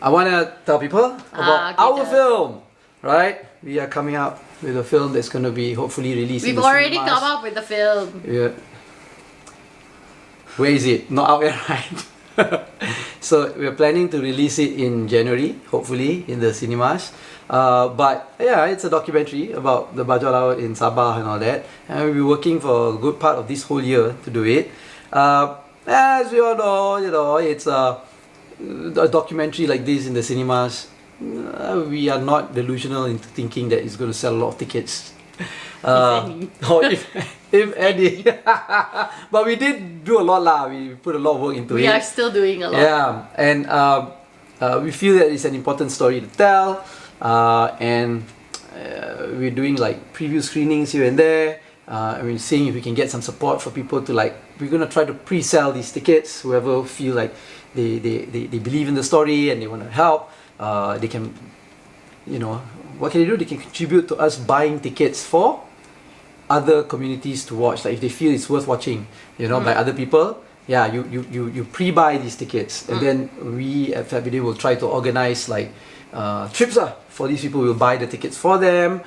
I want to tell people about our film, right? We are coming out with a film that's going to be hopefully released in the cinemas. We've already come up with the film. Yeah. Where is it? Not out yet, right? So we're planning to release it in January, hopefully, in the cinemas. But yeah, it's a documentary about the bajau laut in Sabah and all that. And we'll be working for a good part of this whole year to do it. As we all know, it's a documentary like this in the cinemas. We are not delusional into thinking that it's going to sell a lot of tickets. If any. But we did do a lot lah. We put a lot of work into it. We are still doing a lot. Yeah, and we feel that it's an important story to tell. And we're doing like preview screenings here and there. I mean, seeing if we can get some support for people to like. We're gonna try to pre-sell these tickets. Whoever feel like they believe in the story and they want to help, they can, what can they do? They can contribute to us buying tickets for other communities to watch. Like if they feel it's worth watching, by other people. Yeah, you pre-buy these tickets, and then we at FAT BIDIN will try to organize like trips for these people. We'll buy the tickets for them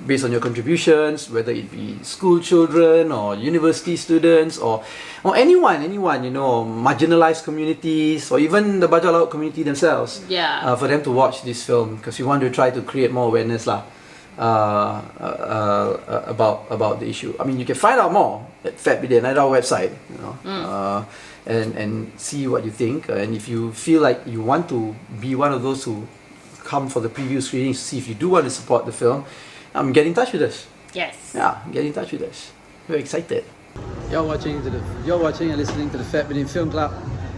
based on your contributions, whether it be school children or university students or anyone, marginalized communities or even the bajau laut community themselves. For them to watch this film, because we want to try to create more awareness about the issue. I mean, you can find out more at FAT BIDIN at our website, and see what you think. And if you feel like you want to be one of those who come for the preview screenings, see if you do want to support the film, get in touch with us. Yes. Yeah, get in touch with us. We're excited. You're watching and listening to the FAT BIDIN Film Club.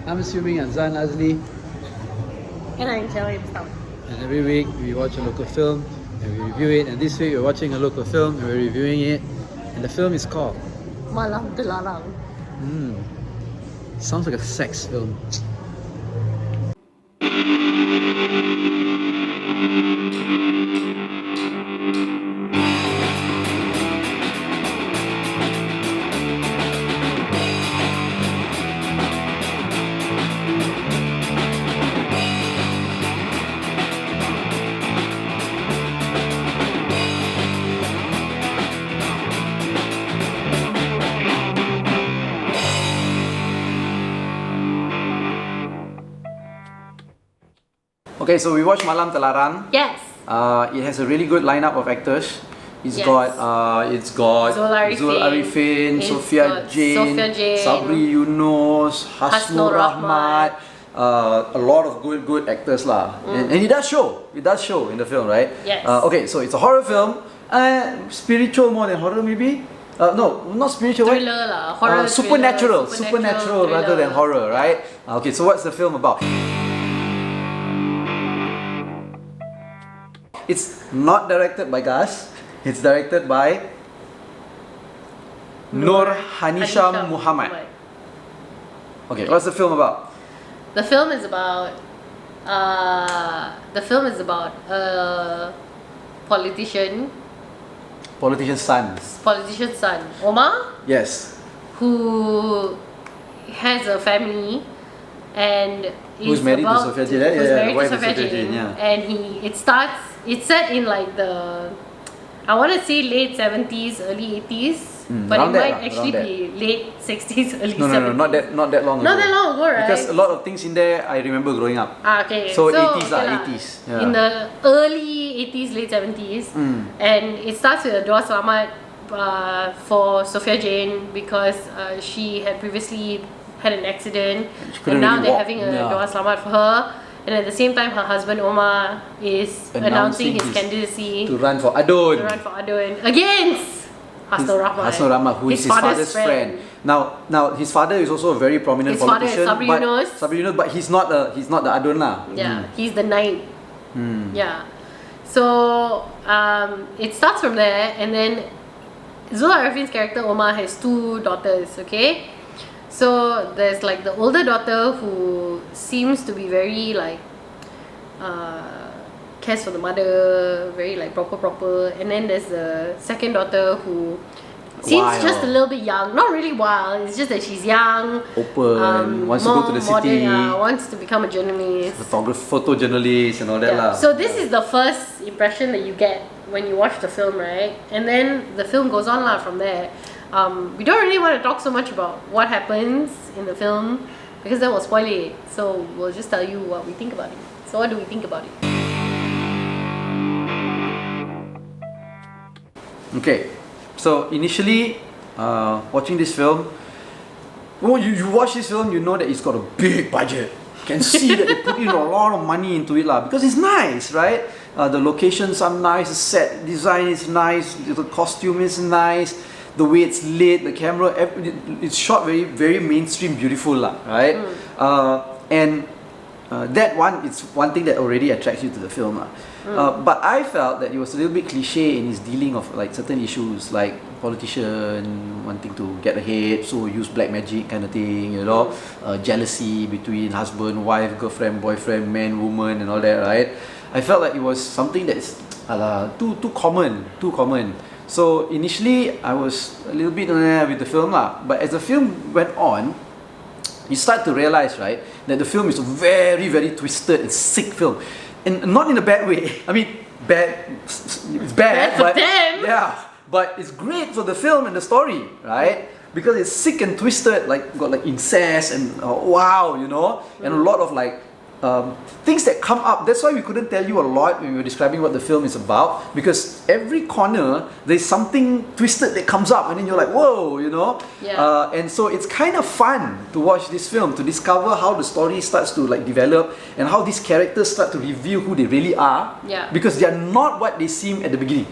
I'm assuming I'm Zan Azli. And I'm Kelly. And every week we watch a local film and we review it. And this week we're watching a local film and we're reviewing it. And the film is called Malam Terlarang. Sounds like a sex film. Okay, so we watched Malam Terlarang. Yes. It has a really good lineup of actors. It's got Zul Arifin, Sophia Jane, Sabri Yunus, Hasnur Rahmat. A lot of good actors lah. And it does show. It does show in the film, right? Yes. Okay, so it's a horror film. Spiritual more than horror maybe? No, not spiritual. Thriller lah. Horror. Supernatural rather than horror, right? Okay, so what's the film about? It's not directed by Gus. It's directed by Nur Hanisham Muhammad. Okay, what's the film about? The film is about a politician's son, Omar. Yes. Who has a family and who's married to Sophia Jane. And it's set in like I want to say late 70s, early 80s, but it might actually be late 60s, early 70s. No, not that long ago. Not that long ago, right? Because a lot of things in there I remember growing up. Okay. So 80s lah, 80s. Yeah. In the early 80s, late 70s, and it starts with a dua selamat for Sophia Jane because she had previously had an accident, and now they're having a dua selamat for her. And at the same time, her husband Omar is announcing his candidacy to run for Adun. Against Hasnur Rahmat, who is his father's friend. Now his father is also a very prominent politician. His father is Sabri Yunus, but he's not the Adun lah. Yeah, he's the knight. Yeah. So it starts from there, and then Zul Arifin's character Omar has two daughters. Okay. So there's like the older daughter who seems to be very like cares for the mother, very like proper, and then there's the second daughter who seems wild. just a little bit young. Not really wild. It's just that she's young, Open, wants to go to the city, wants to become a journalist, photojournalist and all that lah. So this is the first impression that you get when you watch the film, right? And then the film goes on lah from there. We don't really want to talk so much about what happens in the film because that will spoil it. So we'll just tell you what we think about it. So what do we think about it? Okay, so initially, watching this film, when you watch this film, you know that it's got a big budget. You can see that they put in a lot of money into it lah, because it's nice, right? The locations are nice, the set design is nice, the costume is nice, the way it's lit, the camera, it's shot very mainstream, beautiful lah, right? And that one, it's one thing that already attracts you to the film lah. But I felt that it was a little bit cliche in his dealing of like certain issues, like politician wanting to get ahead, so use black magic kind of thing, you know, jealousy between husband, wife, girlfriend, boyfriend, man, woman, and all that, right? I felt like it was something that's too common. So initially, I was a little bit with the film lah. But as the film went on, you start to realize, right, that the film is a very twisted and sick film. And not in a bad way. I mean, it's bad, for but them. yeah, but it's great for the film and the story, right? Because it's sick and twisted, like got like incest and wow, you know, and a lot of like things that come up. That's why we couldn't tell you a lot when we were describing what the film is about, because every corner there's something twisted that comes up and then you're like, whoa, you know. And so it's kind of fun to watch this film, to discover how the story starts to like develop and how these characters start to reveal who they really are, because they are not what they seem at the beginning.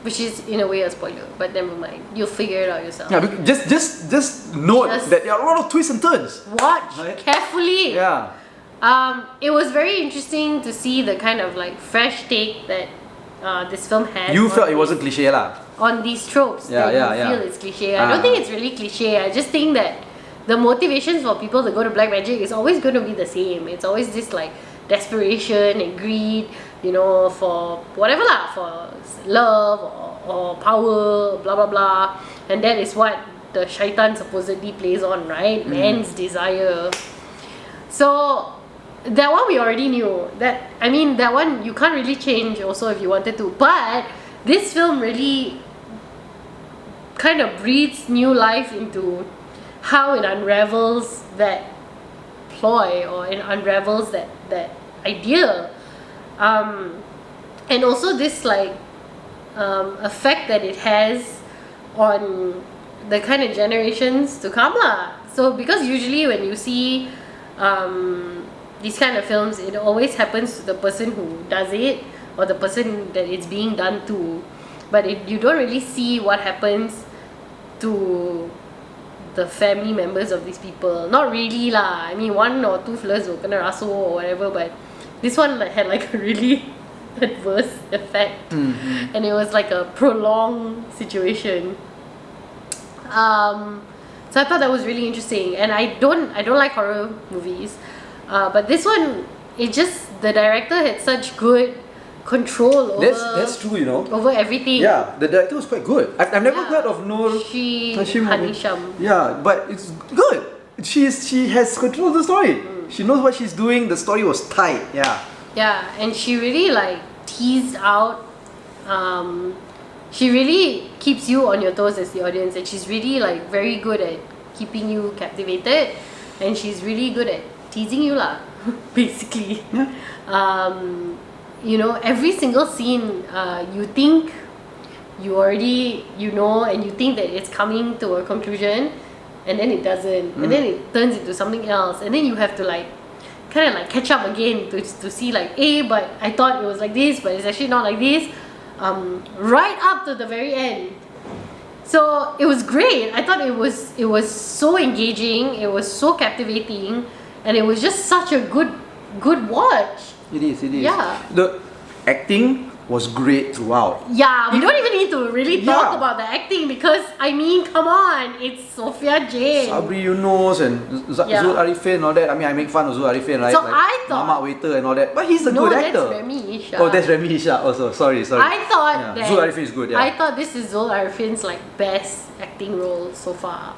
Which is in a way a spoiler, but never mind. You'll figure it out yourself. Yeah, just note that there are a lot of twists and turns. Watch carefully. Yeah. It was very interesting to see the kind of like fresh take that this film had. You felt it wasn't cliche lah. On these tropes that you feel it's cliche. I don't think it's really cliche. I just think that the motivations for people to go to black magic is always going to be the same. It's always this like desperation and greed, you know, for whatever lah, for love or power, blah blah blah. And that is what the shaitan supposedly plays on, right? Man's desire. So that one we already knew. That one you can't really change also if you wanted to. But this film really kind of breathes new life into how it unravels that ploy, or it unravels that idea, and also this like effect that it has on the kind of generations to come lah. So because usually when you see these kind of films, it always happens to the person who does it or the person that it's being done to, but you don't really see what happens to the family members of these people. Not really lah. I mean, one or two fellas will kena raso or whatever, but this one had like a really adverse effect, and it was like a prolonged situation. So I thought that was really interesting, and I don't like horror movies, but this one, the director had such good control over. That's true, you know. Over everything. Yeah, the director was quite good. I've never heard of Noor Hanisham. Yeah, but it's good. She has control of the story. She knows what she's doing. The story was tight. Yeah. Yeah, and she really like teased out. She really keeps you on your toes as the audience, and she's really like very good at keeping you captivated, and she's really good at teasing you lah, basically. Yeah. You know, every single scene, you think you already know, and you think that it's coming to a conclusion, and then it doesn't, and then it turns into something else, and then you have to like kind of like catch up again to see like, but I thought it was like this, but it's actually not like this. Right up to the very end. So it was great. I thought it was so engaging, it was so captivating, and it was just such a good watch. It is. Yeah. The acting was great throughout. Yeah, we don't even need to really talk Yeah. about the acting because I mean, come on, it's Sophia Jane. Sabri Yunus and Yeah. Zul Arifin and all that. I mean, I make fun of Zul Arifin, right? So like I thought- Mamak Waiter and all that. But he's a No, good that's actor. Remy Isha. Oh, that's Remy Isha also. Sorry. I thought that Zul Arifin is good. Yeah. I thought this is Zul Arifin's like best acting role so far.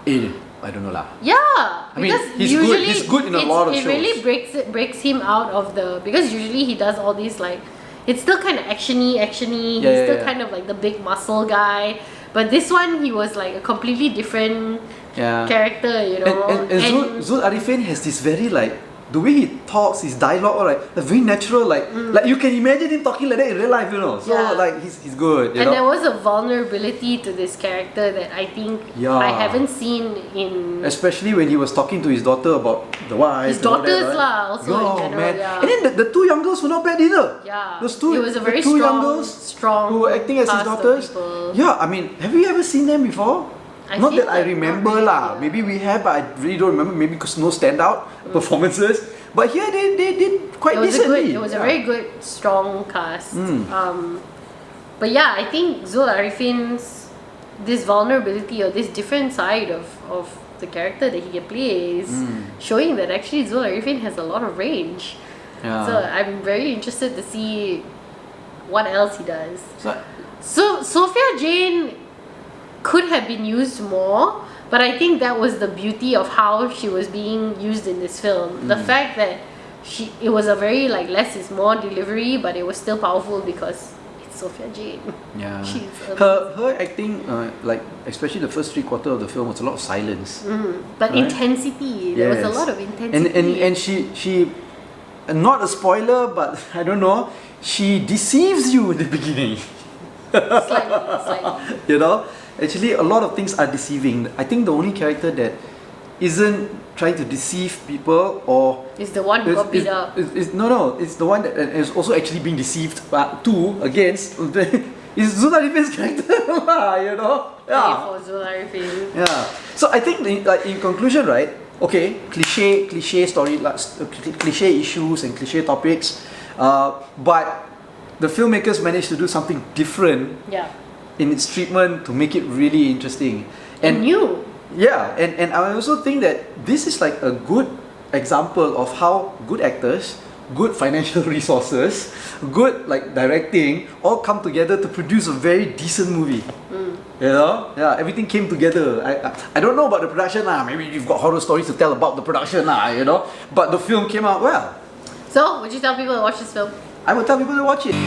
I don't know lah. Yeah, I mean, because he's good- usually he's good in a lot of it really shows. breaks him out of the, because usually he does all these like, it's still kind of actiony. Yeah, He's yeah, still yeah. kind of like the big muscle guy, but this one he was like a completely different Yeah. character, you know. And Zul Arifin has this very like, the way he talks, his dialogue, all like very natural, like you can imagine him talking like that in real life, you know. So Yeah. like he's good, you and know. there was a vulnerability to this character that I think Yeah. I haven't seen in Especially when he was talking to his daughter about the wife. his and all that, daughters right? lah, also in general. Man. Yeah. And then the two young girls were not bad either. Yeah. Those two, It was a very the two young strong- girls strong who were acting as his cast of daughters. people. Yeah, I mean, have you ever seen them before? I Not feel that I like remember not really, lah. yeah. Maybe we have, but I really don't remember. Maybe because no standout performances. But here they did quite It was decently. a Yeah. very good, strong cast. But yeah, I think Zul Arifin's this vulnerability or this different side of the character that he can play is showing that actually Zul Arifin has a lot of range. Yeah. So I'm very interested to see what else he does. So- So Sophia Jane could have been used more, but I think that was the beauty of how she was being used in this film. The fact that it was a very like less is more delivery, but it was still powerful because it's Sophia Jane. Yeah. She's Her acting, like especially the first 3/4 of the film, was a lot of silence. but Right. intensity. There was a Yes. lot of intensity. And she not a spoiler, but I don't know, she deceives you in the beginning. slightly. You know, actually a lot of things are deceiving. I think the only character that isn't trying to deceive people or It's the one who got beat up. no, it's the one that is also actually being deceived against is Zul Arifin's character. You know, Pay for Zul Arifin. yeah. So I think like in conclusion, right? Okay, cliche story, cliche issues and cliche topics, but the filmmakers managed to do something different Yeah. in its treatment to make it really interesting. And new. Yeah, and I also think that this is like a good example of how good actors, good financial resources, good like directing all come together to produce a very decent movie. You know, yeah, everything came together. I don't know about the production lah. Maybe you've got horror stories to tell about the production lah. You know, but the film came out well. So, would you tell people to watch this film? I would tell people to watch it.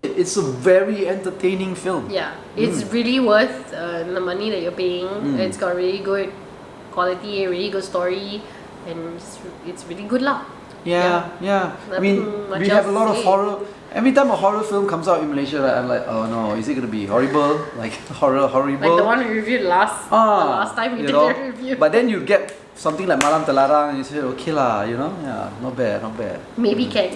It's a very entertaining film. Yeah, it's really worth the money that you're paying. It's got really good quality, really good story, and it's really good lah. Yeah. I mean, Nothing much we have a else lot to of say. horror. Every time a horror film comes out in Malaysia, right, I'm like, oh no, is it gonna be horrible? Like horrible? Like the one we reviewed the last time we you did know? the review. But then you get something like Malam Terlarang, and you say, okay lah, you know, yeah, not bad. maybe can.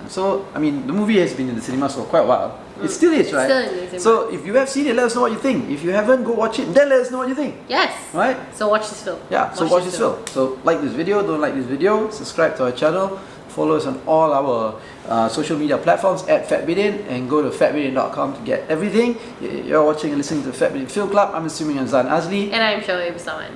So, I mean, the movie has been in the cinemas for quite a while. It still is, It's right? still in the cinemas. So, if you have seen it, let us know what you think. If you haven't, go watch it. Then let us know what you think. Yes. Right? So watch this film. Yeah, so watch this film. So, like this video, don't like this video, subscribe to our channel, follow us on all our social media platforms at FAT BIDIN, and go to fatbidin.com to get everything. You're watching and listening to FAT BIDIN Film Club. I'm assuming I'm Zan Azli. And I'm Shoaib Saman.